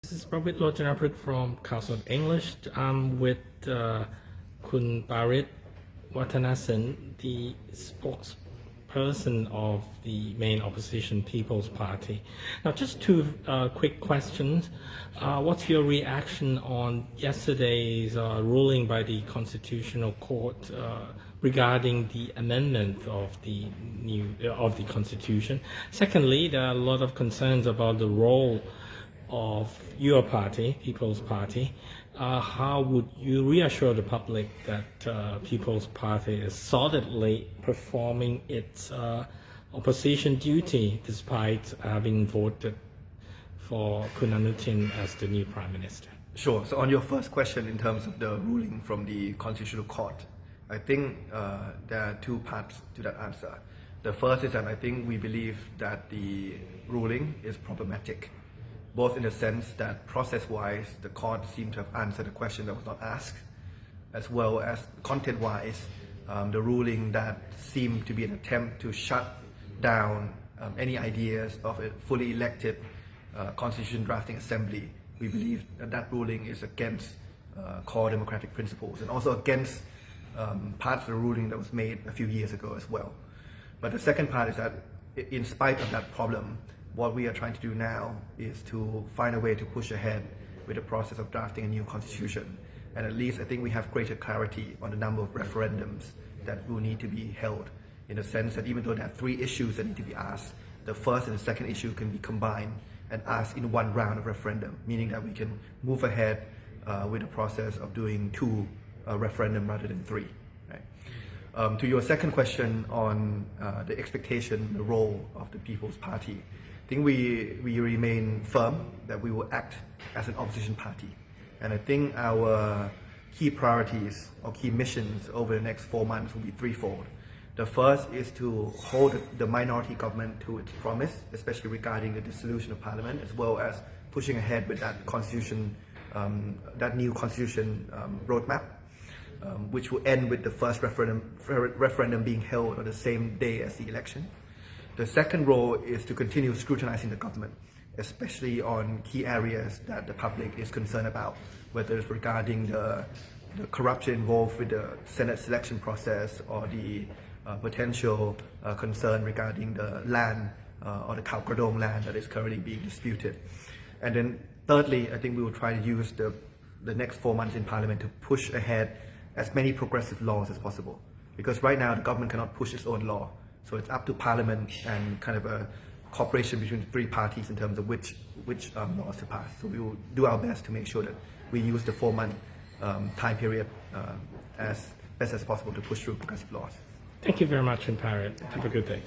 This is Pravit Rojanaphruk from Council of English. I'm with Kun Parit Wacharasindhu, the spokesperson of the main opposition People's Party. Now, just two quick questions. What's your reaction on yesterday's ruling by the Constitutional Court regarding the amendment of the Constitution? Secondly, there are a lot of concerns about the role of your party, People's Party. How would you reassure the public that People's Party is solidly performing its opposition duty despite having voted for Kun Anutin as the new Prime Minister? Sure. So on your first question in terms of the ruling from the Constitutional Court, I think there are two parts to that answer. The first is that I think we believe that the ruling is problematic, both in the sense that process-wise, the court seemed to have answered a question that was not asked, as well as content-wise, the ruling that seemed to be an attempt to shut down any ideas of a fully elected Constitution Drafting Assembly. We believe that that ruling is against core democratic principles and also against parts of the ruling that was made a few years ago as well. But the second part is that in spite of that problem, what we are trying to do now is to find a way to push ahead with the process of drafting a new constitution. And at least I think we have greater clarity on the number of referendums that will need to be held, in the sense that even though there are three issues that need to be asked, the first and the second issue can be combined and asked in one round of referendum, meaning that we can move ahead with the process of doing two referendum rather than three. Right? To your second question on the expectation, the role of the People's Party, I think we remain firm that we will act as an opposition party. And I think our key priorities or key missions over the next 4 months will be threefold. The first is to hold the minority government to its promise, especially regarding the dissolution of parliament, as well as pushing ahead with that constitution, that new constitution roadmap, which will end with the first referendum being held on the same day as the election. The second role is to continue scrutinizing the government, especially on key areas that the public is concerned about, whether it's regarding the corruption involved with the Senate selection process or the potential concern regarding the land or the Khao Kradong land that is currently being disputed. And then thirdly, I think we will try to use the next 4 months in Parliament to push ahead as many progressive laws as possible. Because right now the government cannot push its own law. So it's up to Parliament and kind of a cooperation between the three parties in terms of which laws to pass. So we will do our best to make sure that we use the 4-month time period as best as possible to push through progressive laws. Thank you very much, Parit. Have a good day.